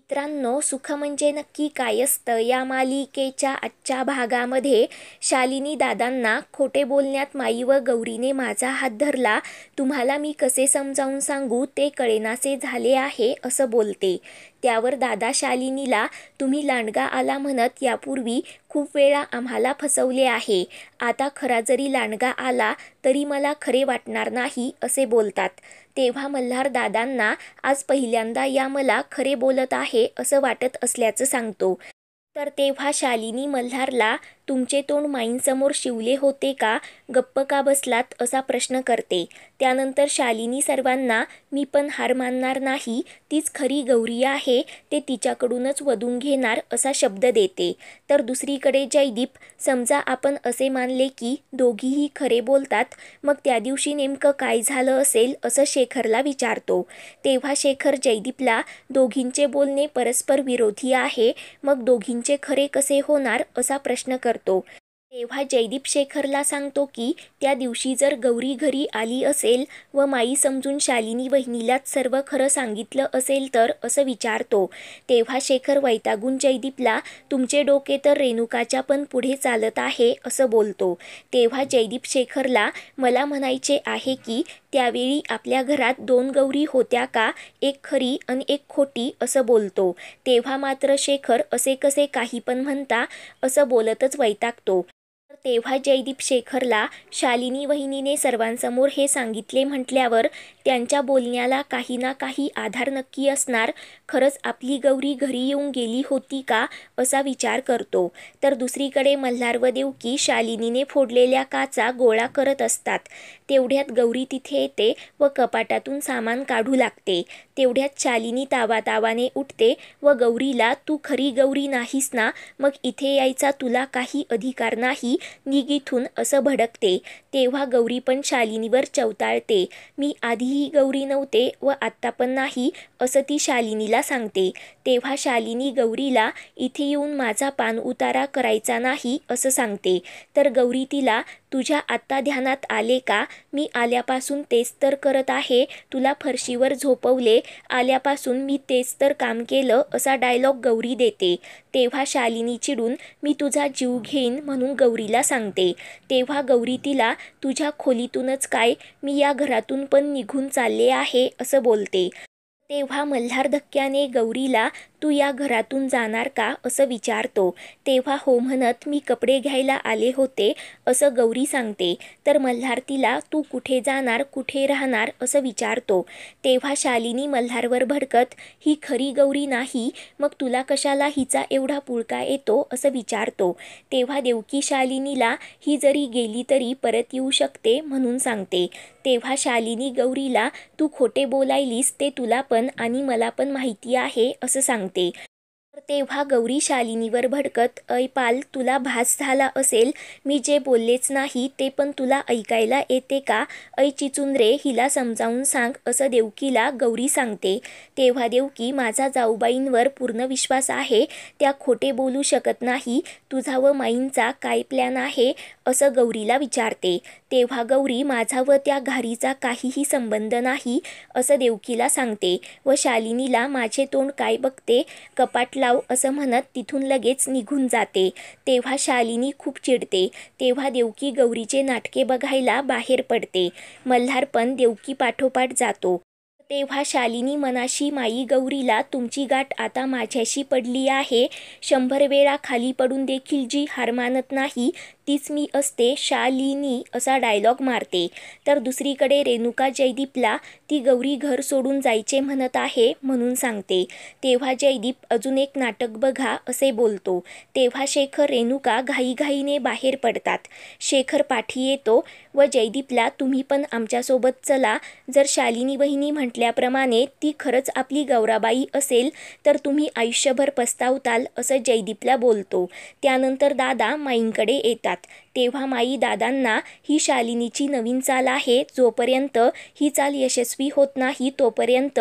मित्रांनो, सुख म्हणजे नक्की काय असतं या मालिकेच्या आजच्या भागामध्ये शालिनी दादांना खोटे बोलण्यात माई व गौरीने माझा हात धरला, तुम्हाला मी कसे समजावून सांगू ते कळेनासे झाले आहे असं बोलते. त्यावर दादा शालिनीला तुम्ही लांडगा आला म्हणत यापूर्वी खूप वेळा आम्हाला फसवले आहे. आता खरा जरी लांडगा आला तरी मला खरे वाटणार नाही असे बोलतात. तेव्हा मल्हार दादांना आज पहिल्यांदा या मला खरे बोलत आहे असं वाटत असल्याचं सांगतो. तर तेव्हा शालिनी मल्हारला तुमचे तोंड माईंसमोर शिवले होते का, गप्प का बसलात असा प्रश्न करते. त्यानंतर शालिनी सर्वांना मी पण हार मानणार नाही, तीच खरी गौरी आहे, ते तिच्याकडूनच वधून घेणार असा शब्द देते. तर दुसरीकडे जयदीप, समजा आपण असे मानले की दोघीही खरे बोलतात, मग त्या दिवशी नेमकं काय झालं असेल असं शेखरला विचारतो. तेव्हा शेखर जयदीपला दोघींचे बोलणे परस्पर विरोधी आहे, मग दोघींचे खरे कसे होणार असा प्रश्न करतो. तेव्हा जयदीप शेखरला सांगतो की त्या दिवशी जर गौरी घरी आली असेल व माई समजून शालिनी वहिनीलाच सर्व खरं सांगितलं असेल तर असं विचारतो. तेव्हा शेखर वैतागून जयदीपला तुमचे डोके तर रेणुकाच्या पण पुढे चालत आहे असं बोलतो. तेव्हा जयदीप शेखरला मला म्हणायचे आहे की त्यावेळी आपल्या घरात 2 गौरी होत्या का, एक खरी आणि एक खोटी असं बोलतो. तेव्हा मात्र शेखर असे कसे काही पण म्हणता असं बोलतच वैतागतो. तेव्हा जयदीप शेखरला शालिनी वहिनीने सर्वांसमोर हे सांगितले म्हटल्यावर त्यांच्या बोलण्याला काही ना काही आधार नक्की असणार, खरंच आपली गौरी घरी येऊन गेली होती का असा विचार करतो. तर दुसरीकडे मल्हार व देवकी शालिनीने फोडलेल्या काचा गोळा करत असतात. तेवढ्यात गौरी तिथे येते व कपाटातून सामान काढू लागते. तेवढ्यात शालिनी तावातावाने उठते व गौरीला तू खरी गौरी नाहीस ना, मग इथे यायचा तुला काही अधिकार नाही, निघ इथून असं भडकते. तेव्हा गौरी पण शालिनीवर चवताळते. मी आधीही गौरी नव्हते व आत्ता पण नाही असं ती शालिनीला सांगते. तेव्हा शालिनी गौरीला इथे येऊन माझा पान उतारा करायचा नाही असं सांगते. तर गौरी तिला तुझ्या आत्ता ध्यानात आले का, मी आल्यापासून तेच तर करत आहे, तुला फरशीवर झोपवले आल्यापासून मी तेच तर काम केलं असा डायलॉग गौरी देते. तेव्हा शालिनी चिडून मी तुझा जीव घेईन म्हणून गौरीला सांगते. तेव्हा गौरी तिला तुझ्या खोलीतूनच काय, मी या घरातून पण निघून चालले आहे असं बोलते. तेव्हा मल्हार धक्क्याने गौरीला तू या घरातून जाणार का असं विचारतो. तेव्हा हो म्हणत मी कपडे घ्यायला आले होते असं गौरी सांगते. तर मल्हार तिला तू कुठे जाणार, कुठे राहणार असं विचारतो. तेव्हा शालिनी मल्हारवर भडकत ही खरी गौरी नाही, मग तुला कशाला हिचा एवढा पुळका येतो असं विचारतो. तेव्हा देवकी शालिनीला ही जरी गेली तरी परत येऊ शकते म्हणून सांगते. तेव्हा शालिनी गौरीला तू खोटे बोलायलीस ते तुला पण आणि मला पण माहिती आहे असं सांगते. तर तेव्हा गौरी शालिनीवर भडकत पाल तुला भास झाला असेल, मी जे बोललेच नाही ते पण तुला ऐकायला येते का, चिचुंद्रे हिला समजावून सांग असं देवकीला गौरी सांगते. तेव्हा देवकी माझा जाऊबाईंवर पूर्ण विश्वास आहे, त्या खोटे बोलू शकत नाही, तुझा व माईंचा काय प्लॅन आहे असं गौरीला विचारते. तेव्हा गौरी माझा व त्या घारीचा काहीही संबंध नाही असं देवकीला सांगते व शालिनीला माझे तोंड काय बघते, कपाट लाव असं म्हणत तिथून लगेच निघून जाते. तेव्हा शालिनी खूप चिडते. तेव्हा देवकी गौरीचे नाटके बघायला बाहेर पडते. मल्हार पण देवकी पाठोपाठ जातो. तेव्हा शालिनी मनाशी माई गौरीला तुमची गाठ आता माझ्याशी पडली आहे, 100 वेळा खाली पडून देखील जी हार मानत नाही तीच मी असते शालिनी असा डायलॉग मारते. तर दुसरीकडे रेणुका जयदीपला ती गौरी घर सोडून जायचे म्हणत आहे म्हणून सांगते. तेव्हा जयदीप अजून एक नाटक बघा असे बोलतो. तेव्हा शेखर रेणुका घाईघाईने बाहेर पडतात. शेखर पाठी येतो व जयदीपला तुम्ही पण आमच्यासोबत चला, जर शालिनी वहिनी म्हटल्याप्रमाणे ती खरंच आपली गौराबाई असेल तर तुम्ही आयुष्यभर पस्तावताल असं जयदीपला बोलतो. त्यानंतर दादा माईंकडे येतात. तेव्हा माई दादांना ही शालिनीची नवीन चाल आहे, जोपर्यंत ही चाल यशस्वी होत नाही तोपर्यंत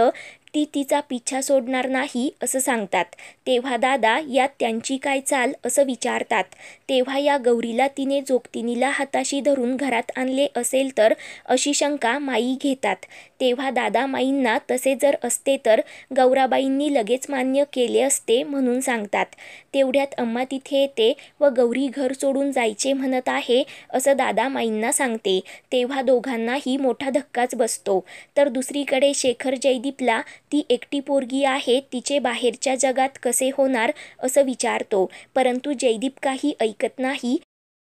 ती तिचा पिच्छा सोडणार नाही असं सांगतात. तेव्हा दादा यात त्यांची काय चाल असं विचारतात. तेव्हा या गौरीला तिने जोगतिनीला हाताशी धरून घरात आणले असेल तर अशी शंका माई घेतात. तेव्हा दादामाईंना तसे जर असते तर गौराबाईंनी लगेच मान्य केले असते म्हणून सांगतात. तेवढ्यात अम्मा तिथे येते व गौरी घर सोडून जायचे म्हणत आहे असं दादामाईंना सांगते. तेव्हा दोघांनाही मोठा धक्काच बसतो. तर दुसरीकडे शेखर जयदीपला ती एकटी पोरगी आहे, तिचे बाहेरच्या जगात कसे होणार असं विचारतो, परंतु जयदीप काही ऐकत नाही.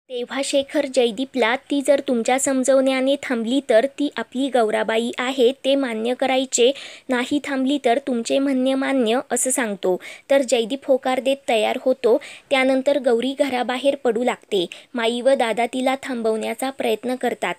तेव्हा शेखर जयदीपला ती जर तुमच्या समजवण्याने थांबली तर ती आपली गौराबाई आहे ते मान्य करायचे, नाही थांबली तर तुमचे म्हणणे मान्य असं सांगतो. तर जयदीप होकार देत तयार होतो. त्यानंतर गौरी घराबाहेर पडू लागते. माई व दादा तिला थांबवण्याचा प्रयत्न करतात.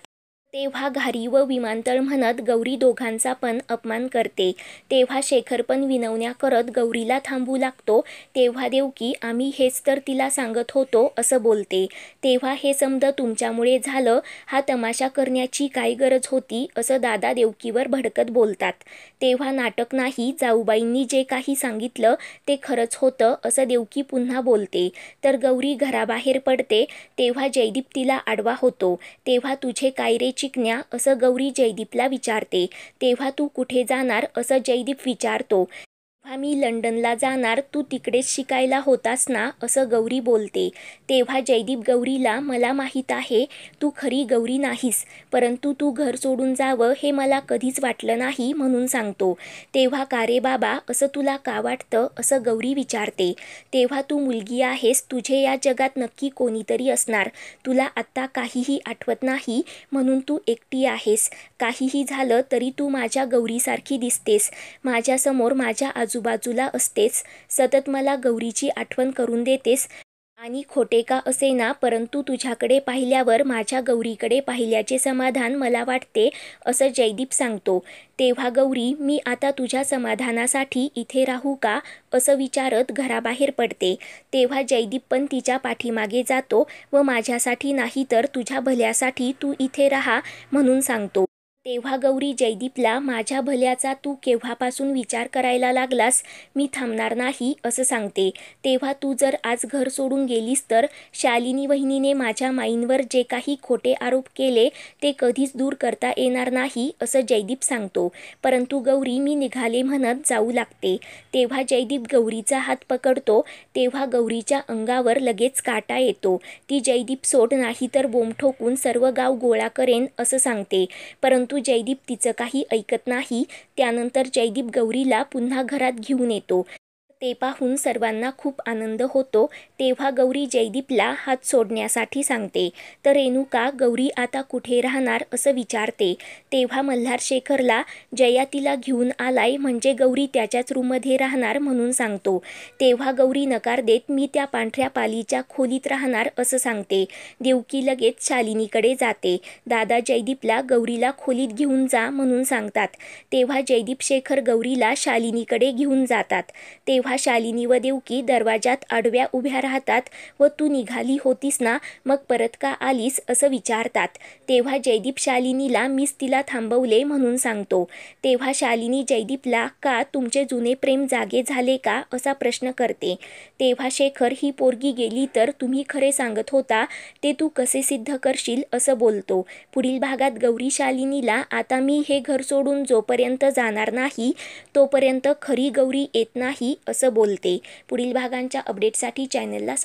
तेव्हा घारी व विमानतळ म्हणत गौरी दोघांचा पण अपमान करते. तेव्हा शेखर पण विनवण्या करत गौरीला थांबवू लागतो. तेव्हा देवकी आम्ही हेच तर तिला सांगत होतो असं बोलते. तेव्हा हे समज तुमच्यामुळे झालं, हा तमाशा करण्याची काय गरज होती असं दादा देवकीवर भडकत बोलतात. तेव्हा नाटक नाही, जाऊबाईंनी जे काही सांगितलं ते खरंच होतं असं देवकी पुन्हा बोलते. तर गौरी घराबाहेर पडते. तेव्हा जयदीप तिला आडवा होतो. तेव्हा तुझे काय रे चिकन्या असं गौरी जयदीपला विचारते. तेव्हा तू कुठे जाणार असं जयदीप विचारतो. तेव्हा मी लंडनला जाणार, तू तिकडेच शिकायला होतास ना असं गौरी बोलते. तेव्हा जयदीप गौरीला मला माहीत आहे तू खरी गौरी नाहीस, परंतु तू घर सोडून जावं हे मला कधीच वाटलं नाही म्हणून सांगतो. तेव्हा का रे बाबा असं तुला का वाटतं असं गौरी विचारते. तेव्हा तू मुलगी आहेस, तुझे या जगात नक्की कोणीतरी असणार, तुला आत्ता काहीही आठवत नाही म्हणून तू एकटी आहेस. काहीही झालं तरी तू माझ्या गौरीसारखी दिसतेस, माझ्यासमोर माझ्या आजूबाजूला असतेस, सतत मला गौरीची आठवण करून देतेस आणि खोटे का असेना परंतु तुझ्याकडे पाहिल्यावर माझ्या गौरीकडे पाहिल्याचे समाधान मला वाटते असं जयदीप सांगतो. तेव्हा गौरी मी आता तुझ्या समाधानासाठी इथे राहू का असं विचारत घराबाहेर पडते. तेव्हा जयदीप पण तिच्या पाठीमागे जातो व माझ्यासाठी नाही तर तुझ्या भल्यासाठी तू इथे राहा म्हणून सांगतो. तेव्हा गौरी जयदीपला माझ्या भल्याचा तू केव्हापासून विचार करायला लागलास, मी थांबणार नाही असं सांगते. तेव्हा तू जर आज घर सोडून गेलीस तर शालिनी वहिनीने माझ्या माईंवर जे काही खोटे आरोप केले ते कधीच दूर करता येणार नाही असं जयदीप सांगतो. परंतु गौरी मी निघाले म्हणत जाऊ लागते. तेव्हा जयदीप गौरीचा हात पकडतो. तेव्हा गौरीच्या अंगावर लगेच काटा येतो. ती जयदीप सोड नाही तर बोंब ठोकून सर्व गाव गोळा करेन असं सांगते. परंतु जयदीप तिचं काही ऐकत नाही. त्यानंतर जयदीप गौरीला पुन्हा घरात घेऊन येतो. ते पाहून सर्वांना खूप आनंद होतो. तेव्हा गौरी जयदीपला हात सोडण्यासाठी सांगते. तर रेणुका गौरी आता कुठे राहणार असं विचारते. तेव्हा मल्हार शेखरला जया तिला घेऊन आलाय म्हणजे गौरी त्याच्याच रूममध्ये राहणार म्हणून सांगतो. तेव्हा गौरी नकार देत मी त्या पांढऱ्या पालीच्या खोलीत राहणार असं सांगते. देवकी लगेच शालिनीकडे जाते. दादा जयदीपला गौरीला खोलीत घेऊन जा म्हणून सांगतात. तेव्हा जयदीप शेखर गौरीला शालिनीकडे घेऊन जातात. तेव्हा शालिनी व देवकी दरवाजात आडव्या उभ्या राहतात व तू निघाली होतीस ना, मग परत का आलीस असं विचारतात. तेव्हा जयदीप शालिनीला मीच तिला थांबवले म्हणून सांगतो. तेव्हा शालिनी जयदीपला का तुमचे जुने प्रेम जागे झाले का असा प्रश्न करते. तेव्हा शेखर ही पोरगी गेली तर तुम्ही खरे सांगत होता ते तू कसे सिद्ध करशील असं बोलतो. पुढील भागात गौरी शालिनीला आता मी हे घर सोडून जोपर्यंत जाणार नाही तोपर्यंत खरी गौरी येत नाही असं बोलते. पुढील भागांच्या अपडेटसाठी चॅनलला